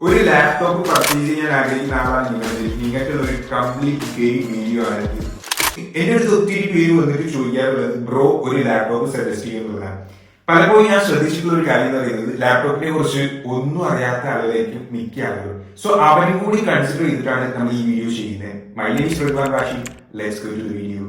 ഒരു laptop purchase ചെയ്യാൻ ആഗ്രഹിക്കുന്ന ആളാണ് നിങ്ങൾക്ക് ഒരു കംപ്ലീറ്റ് ഗെയിം വീഡിയോ ആണ്. എന്റെ അടുത്ത് ഒത്തിരി പേര് വന്നിട്ട് ചോദിക്കാറുള്ളത് ബ്രോ ഒരു ലാപ്ടോപ്പ് സജസ്റ്റ് ചെയ്യുന്നതാണ്. പലപ്പോഴും ഞാൻ ശ്രദ്ധിച്ചിട്ടുള്ള ഒരു കാര്യം എന്ന് പറയുന്നത് ലാപ്ടോപ്പിനെ കുറിച്ച് ഒന്നും അറിയാത്ത ആളുകളായിരിക്കും മിക്ക ആളുകൾ. സോ അവരും കൂടി കൺസിഡർ ചെയ്തിട്ടാണ് നമ്മൾ ഈ വീഡിയോ ചെയ്യുന്നത്. My name is Ridwan Rashi. Let's go to the video.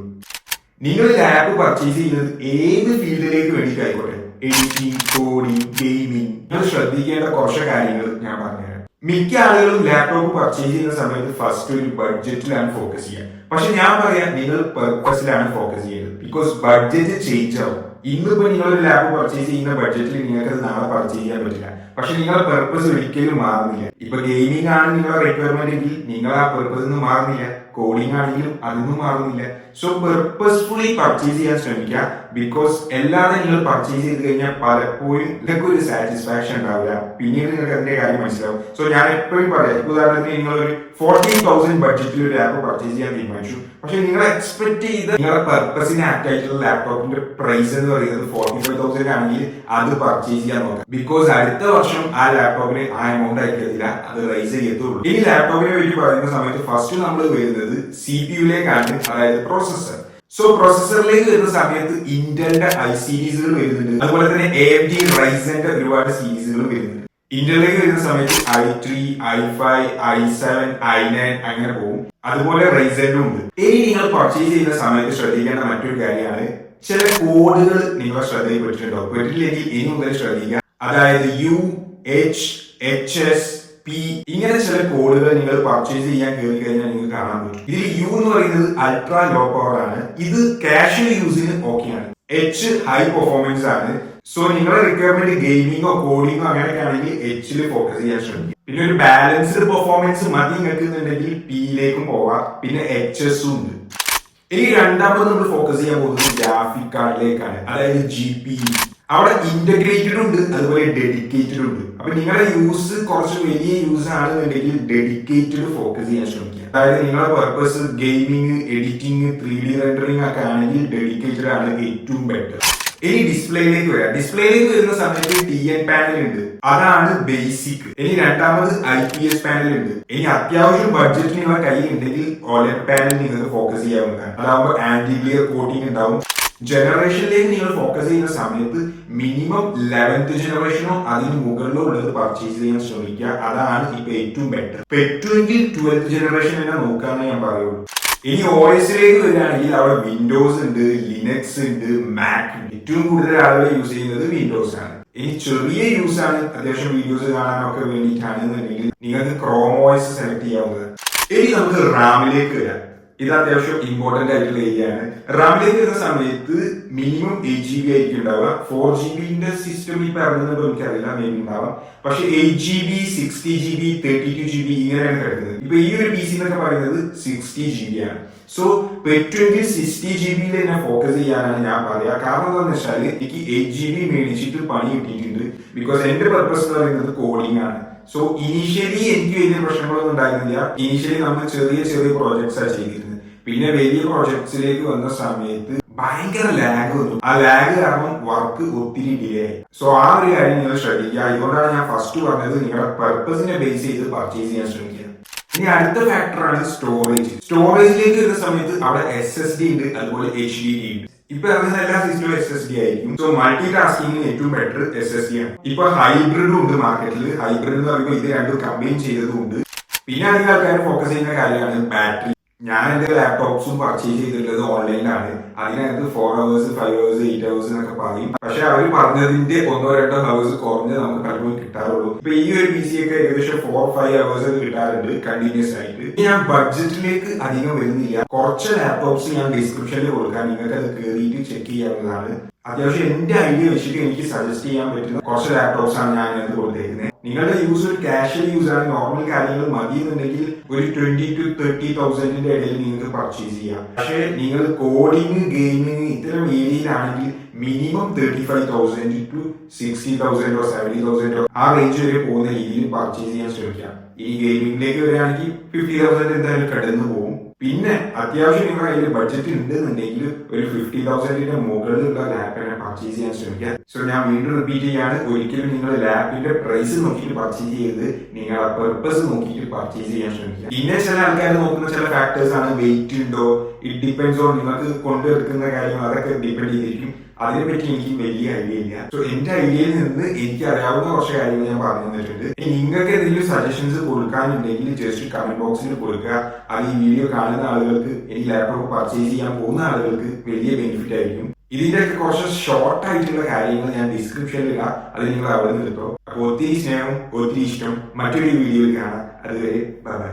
നിങ്ങൾ ലാപ്പ് പർച്ചേസ് ചെയ്യുന്നത് ഏത് ഫീൽഡിലേക്ക് വേണ്ടിയിട്ടായിക്കോട്ടെ, എഡിറ്റിംഗ്, കോഡിംഗ്, ഗെയിമിംഗ്, നിങ്ങൾ ശ്രദ്ധിക്കേണ്ട കുറച്ച് കാര്യങ്ങൾ ഞാൻ പറഞ്ഞുതരാം. മിക്ക ആളുകളും ലാപ്ടോപ്പ് പർച്ചേസ് ചെയ്യുന്ന സമയത്ത് ഫസ്റ്റ് ഒരു ബഡ്ജറ്റിലാണ് ഫോക്കസ് ചെയ്യുക. പക്ഷെ ഞാൻ പറയാം, നിങ്ങൾ പെർപ്പസിലാണ് ഫോക്കസ് ചെയ്യുന്നത്. ബിക്കോസ് ബഡ്ജറ്റ് ചേഞ്ച് ആവും. ഇന്നിപ്പോ നിങ്ങൾ ഒരു ലാപ്പ് പർച്ചേസ് ചെയ്യുന്ന ബഡ്ജറ്റിൽ നിങ്ങൾക്ക് അത് നാളെ പർച്ചേസ് ചെയ്യാൻ പറ്റില്ല. പക്ഷെ നിങ്ങളുടെ പെർപ്പസ് ഒരിക്കലും മാറുന്നില്ല. ഇപ്പൊ ഗെയിമിംഗ് ആണ് നിങ്ങളുടെ റിക്വയർമെന്റ് എങ്കിൽ നിങ്ങൾ ആ പെർപ്പസ് നിന്ന് മാറുന്നില്ല. കോഡിംഗ് ആണെങ്കിലും അതൊന്നും മാറുന്നില്ല. സോ പെർപ്പസ്ഫുള്ളി പർച്ചേസ് ചെയ്യാൻ ശ്രമിക്കുക. ബിക്കോസ് എല്ലാവരും നിങ്ങൾ പർച്ചേസ് ചെയ്ത് കഴിഞ്ഞാൽ പലപ്പോഴും നിങ്ങൾക്ക് ഒരു സാറ്റിസ്ഫാക്ഷൻ ഉണ്ടാവില്ല. പിന്നീട് നിങ്ങൾക്ക് അതിന്റെ കാര്യം മനസ്സിലാവും. സോ ഞാൻ എപ്പോഴും പറയാം, ഉദാഹരണത്തിന് നിങ്ങൾ ഒരു 14,000 ബഡ്ജറ്റിൽ ഒരു ലാപ്പ് പർച്ചേസ് ചെയ്യാൻ തീരുമാനിച്ചു. പക്ഷെ നിങ്ങൾ എക്സ്പെക്ട് ചെയ്ത നിങ്ങളുടെ പർപ്പസിന് ആക്ട് ആയിട്ടുള്ള ലാപ്ടോപ്പിന്റെ പ്രൈസ് എന്ന് പറയുന്നത് 45,000 ആണെങ്കിൽ അത് പർച്ചേസ് ചെയ്യാൻ നോക്കാം. ബിക്കോസ് അടുത്ത വർഷം ആ ലാപ്ടോപ്പിന് ആ എമൗണ്ട് അയക്കത്തില്ല, അത് റൈസ് ചെയ്യത്തുള്ളൂ. ഈ ലാപ്ടോപ്പിനെ പറ്റി പറയുന്ന സമയത്ത് ഫസ്റ്റ് നമ്മൾ വരുന്നത് CPU-ലേക്കാണ്, അതായത് പ്രോസസർ. സോ പ്രോസസറിലേക്ക് വരുന്ന സമയത്ത് ഇന്റലിന്റെ ഐ സീരീസുകൾ വരുന്നുണ്ട്, അതുപോലെ തന്നെ AMD റൈസന്റെ ഒരുപാട് സീരീസുകൾ വരുന്നുണ്ട്. ഇന്റലിലേക്ക് വരുന്ന സമയത്ത് i3, i5, i7, i9 അങ്ങനെ പോകും. അതുപോലെ റൈസനും ഉണ്ട്. ഇനി നിങ്ങൾ പർച്ചേസ് ചെയ്യുന്ന സമയത്ത് ശ്രദ്ധിക്കേണ്ട മറ്റൊരു കാര്യമാണ്, ചില കോഡുകൾ നിങ്ങളെ ശ്രദ്ധയിൽപ്പെട്ടിട്ടുണ്ടോ? പെട്ടില്ലെങ്കിൽ ഇനി മുതൽ ശ്രദ്ധിക്കുക. അതായത് UHHS P ഇങ്ങനെ ചില കോഡുകൾ നിങ്ങൾ പർച്ചേസ് ചെയ്യാൻ കയറി കഴിഞ്ഞാൽ നിങ്ങൾക്ക് കാണാൻ പറ്റും. ഇതിൽ U എന്ന് പറയുന്നത് അൾട്രാ ലോ പവർ ആണ്. ഇത് കാഷ്വൽ യൂസിന് ഓക്കെയാണ്. H ഹൈ പെർഫോമൻസ് ആണ്. സോ നിങ്ങളുടെ റിക്വയർമെന്റ് ഗെയിമിങ്ങോ കോഡിങ്ങോ അങ്ങനെയൊക്കെ ആണെങ്കിൽ H ഫോക്കസ് ചെയ്യാൻ ശ്രമിക്കും. പിന്നെ ഒരു ബാലൻസ്ഡ് പെർഫോമൻസ് മതി നിൽക്കുന്നുണ്ടെങ്കിൽ P-ലേക്കും പോവാം. പിന്നെ HS ഉണ്ട്. ഇനി രണ്ടാമത് നമ്മൾ ഫോക്കസ് ചെയ്യാൻ പോകുന്നത് ഗ്രാഫിക് കാർഡിലേക്കാണ്, അതായത് GPU. അവിടെ ഇന്റഗ്രേറ്റഡ് ഉണ്ട്, അതുപോലെ ഡെഡിക്കേറ്റഡ് ഉണ്ട്. അപ്പൊ നിങ്ങളുടെ യൂസ് കുറച്ച് വലിയ യൂസ് ആണെന്നുണ്ടെങ്കിൽ ഡെഡിക്കേറ്റഡ് ഫോക്കസ് ചെയ്യാൻ ശ്രമിക്കുക. അതായത് നിങ്ങളുടെ purpose gaming, editing, 3D rendering ഒക്കെ ആണെങ്കിൽ ഡെഡിക്കേറ്റഡ് ആണ് ഏറ്റവും ബെറ്റർ. ഇനി ഡിസ്പ്ലേയിലേക്ക് വരാം. ഡിസ്പ്ലേയിലേക്ക് വരുന്ന സമയത്ത് TN പാനൽ ഉണ്ട്, അതാണ് ബേസിക്. ഇനി രണ്ടാമത് IPS പാനൽ ഉണ്ട്. ഇനി അത്യാവശ്യം ബഡ്ജറ്റ് നിങ്ങളുടെ കയ്യിൽ ഉണ്ടെങ്കിൽ OLED പാനൽ നിങ്ങൾക്ക് ഫോക്കസ് ചെയ്യാവുന്നതാണ്. അതാവുമ്പോൾ ആന്റി ഗ്ലിയർ കോട്ടിംഗ് ഉണ്ടാവും. ജനറേഷനിലേക്ക് നിങ്ങൾ ഫോക്കസ് ചെയ്യുന്ന സമയത്ത് മിനിമം 11th ജനറേഷനോ അതിന് മുകളിലോ ഉള്ളത് പർച്ചേസ് ചെയ്യാൻ ശ്രമിക്കുക. അതാണ് ഇപ്പൊ ഏറ്റവും ബെറ്റർ. പറ്റുമെങ്കിൽ 12th ജനറേഷൻ തന്നെ നോക്കാന്ന് ഞാൻ പറയുള്ളൂ. ഇനി OS-ലേക്ക് വരികയാണെങ്കിൽ അവിടെ വിൻഡോസ് ഉണ്ട്, ലിനക്സ് ഉണ്ട്, മാക് ഉണ്ട്. ഏറ്റവും കൂടുതൽ ആളുകൾ യൂസ് ചെയ്യുന്നത് വിൻഡോസ് ആണ്. ഇനി ചെറിയ യൂസ് ആണ്, അത്യാവശ്യം വീഡിയോസ് കാണാനൊക്കെ വേണ്ടിയിട്ടാണെന്നുണ്ടെങ്കിൽ നിങ്ങൾക്ക് ക്രോം OS സെലക്ട് ചെയ്യാവുന്നത്. ഇനി നമുക്ക് റാമിലേക്ക് വരാം. ഇത് അത്യാവശ്യം ഇമ്പോർട്ടന്റ് ആയിട്ടുള്ള ഏരിയ ആണ്. റാമിലേക്ക് വരുന്ന സമയത്ത് മിനിമം 8GB ആയിരിക്കും ഉണ്ടാവുക. 4GB സിസ്റ്റം ഇപ്പൊ ഇറങ്ങുന്നത് എനിക്കറിയില്ല, മേബി ഉണ്ടാവാം. പക്ഷെ 8GB, 60GB, 32GB ഇങ്ങനെയാണ് കിടക്കുന്നത്. ഇപ്പൊ ഈ ഒരു PC എന്നൊക്കെ പറയുന്നത് 60GB ആണ്. സോ പറ്റുമെങ്കിൽ 60GB തന്നെ ഫോക്കസ് ചെയ്യാനാണ് ഞാൻ പറയാ. കാരണം എന്താണെന്ന് വെച്ചാൽ എനിക്ക് 8GB മേടിച്ചിട്ട് പണി കിട്ടിയിട്ടുണ്ട്. ബിക്കോസ് എന്റെ പർപ്പസ് എന്ന് പറയുന്നത് കോഡിംഗ് ആണ്. സോ ഇനീഷ്യലി എനിക്ക് വലിയ പ്രശ്നങ്ങളൊന്നും ഉണ്ടായിരുന്നില്ല. ഇനീഷ്യലി നമ്മൾ ചെറിയ ചെറിയ പ്രോജക്ട്സ് ആണ് ചെയ്തിരുന്നത്. പിന്നെ വലിയ പ്രോജക്ട്സിലേക്ക് വന്ന സമയത്ത് ഭയങ്കര ലാഗ് വന്നു. ആ ലാഗ് കാരണം വർക്ക് ഒത്തിരി ഡിലേ ആയി. സോ ആ ഒരു കാര്യം നിങ്ങൾ ശ്രദ്ധിക്കുക. അതുകൊണ്ടാണ് ഞാൻ ഫസ്റ്റ് പറഞ്ഞത് നിങ്ങളുടെ പർപ്പസിനെ ബേസ് ചെയ്ത് പർച്ചേസ് ചെയ്യാൻ ശ്രമിക്കുക. ഇനി അടുത്ത ഫാക്ടറാണ് സ്റ്റോറേജ്. സ്റ്റോറേജിലേക്ക് വരുന്ന സമയത്ത് അവിടെ SSD ഉണ്ട്, അതുപോലെ HDD ഉണ്ട്. ഇപ്പൊ ഇറങ്ങുന്ന എല്ലാ സിസ്റ്റവും SSD ആയിരിക്കും. സോ മൾട്ടി ടാസ്കിങ്ങിന് ഏറ്റവും ബെറ്റർ SSD ആണ്. ഇപ്പൊ ഹൈബ്രിഡും ഉണ്ട് മാർക്കറ്റിൽ. ഹൈബ്രിഡ് എന്ന് പറയുമ്പോൾ ഇത് രണ്ടും കമ്പൈൻ ചെയ്തതും ഉണ്ട്. പിന്നെ അധികം ആൾക്കാർ ഫോക്കസ് ചെയ്യുന്ന കാര്യമാണ് ബാറ്ററി. ഞാൻ എന്റെ ലാപ്ടോപ്സും പർച്ചേസ് ചെയ്തിട്ടുള്ളത് ഓൺലൈനിലാണ്. അതിനകത്ത് 4 hours, 5 hours, 8 hours എന്നൊക്കെ പറയും. പക്ഷെ അവർ പറഞ്ഞതിന്റെ 1-2 hours കുറഞ്ഞ് നമുക്ക് പലപ്പോഴും കിട്ടാറുള്ളൂ. ഇപ്പൊ ഈ ഒരു PC ഒക്കെ ഏകദേശം 4-5 hours കിട്ടാറുണ്ട് കണ്ടിന്യൂസ് ആയിട്ട്. ഞാൻ ബഡ്ജറ്റിലേക്ക് അധികം വരുന്നില്ല. കുറച്ച് ലാപ്ടോപ്സ് ഞാൻ ഡിസ്ക്രിപ്ഷനിൽ കൊടുക്കാം, നിങ്ങൾക്ക് അത് കയറിയിട്ട് ചെക്ക് ചെയ്യാവുന്നതാണ്. അത്യാവശ്യം എന്റെ ഐഡിയ വെച്ചിട്ട് എനിക്ക് സജസ്റ്റ് ചെയ്യാൻ പറ്റുന്ന കുറച്ച് ലാപ്ടോപ്സ് ആണ് ഞാൻ അതിനകത്ത് കൊടുത്തേക്കുന്നത്. നിങ്ങളുടെ യൂസ് ഒരു കാഷ്വൽ യൂസ് ആണ്, നോർമൽ കാര്യങ്ങൾ മതി എന്നുണ്ടെങ്കിൽ ഒരു 20,000 to 30,000 ഇടയിൽ നിങ്ങൾക്ക് പർച്ചേസ് ചെയ്യാം. പക്ഷേ നിങ്ങൾ കോഡിംഗ്, ഗെയിമിംഗ് ഇത്തരം ഏരിയയിലാണെങ്കിൽ മിനിമം 35,000 to 60,000 or 70,000 ആ റേഞ്ച് വരെ പോകുന്ന രീതിയിൽ പർച്ചേസ് ചെയ്യാൻ ശ്രമിക്കാം. ഈ ഗെയിമിംഗിലേക്ക് വരികയാണെങ്കിൽ 50,000 എന്തായാലും കടന്നു പോകും. പിന്നെ അത്യാവശ്യം നിങ്ങളുടെ കയ്യിൽ ബഡ്ജറ്റ് ഉണ്ടെന്നുണ്ടെങ്കിൽ ഒരു 50,000 മുകളിലുള്ള ലാപ്പിനെ പർച്ചേസ് ചെയ്യാൻ ശ്രമിക്കുക. സോ ഞാൻ വീണ്ടും റിപ്പീറ്റ് ചെയ്യാണ്, ഒരിക്കലും നിങ്ങൾ ലാപ്പിന്റെ പ്രൈസ് നോക്കിയിട്ട് പർച്ചേസ് ചെയ്ത് നിങ്ങളുടെ പെർപ്പസ് നോക്കിയിട്ട് പർച്ചേസ് ചെയ്യാൻ ശ്രമിക്കുക. പിന്നെ ചില ആൾക്കാർ നോക്കുന്ന ചില ഫാക്ടേഴ്സ് ആണ്, വെയിറ്റ് ഉണ്ടോ, ഇറ്റ് ഡിപ്പെൻഡ്സ് ഓൺ നിങ്ങൾക്ക് കൊണ്ടുവെടുക്കുന്ന കാര്യങ്ങൾ, അതൊക്കെ ഡിപ്പെൻഡ് ചെയ്തിരിക്കും. അതിനെപ്പറ്റി എനിക്ക് വലിയ ഐഡിയ ഇല്ല. സോ എന്റെ ഐഡിയയിൽ നിന്ന് എനിക്ക് അറിയാവുന്ന കുറച്ച് കാര്യങ്ങൾ ഞാൻ പറഞ്ഞു തന്നിട്ടുണ്ട്. നിങ്ങൾക്ക് എന്തെങ്കിലും സജഷൻസ് കൊടുക്കാനുണ്ടെങ്കിൽ ജസ്റ്റ് കമന്റ് ബോക്സിൽ കൊടുക്കുക. അത് ഈ വീഡിയോ കാണുന്ന ആളുകൾക്ക്, ഈ ലാപ്ടോപ്പ് പർച്ചേസ് ചെയ്യാൻ പോകുന്ന ആളുകൾക്ക് വലിയ ബെനിഫിറ്റ് ആയിരിക്കും. ഇതിന്റെയൊക്കെ കുറച്ച് ഷോർട്ട് ആയിട്ടുള്ള കാര്യങ്ങൾ ഞാൻ ഡിസ്ക്രിപ്ഷനിൽ ഇടാം, അത് നിങ്ങൾ അവിടെ നിന്ന് എടുത്തോ. അപ്പോൾ ഒത്തിരി സ്നേഹം, ഒത്തിരി ഇഷ്ടം. മറ്റൊരു വീഡിയോയിൽ കാണാം. അതുവരെ ബൈ ബൈ.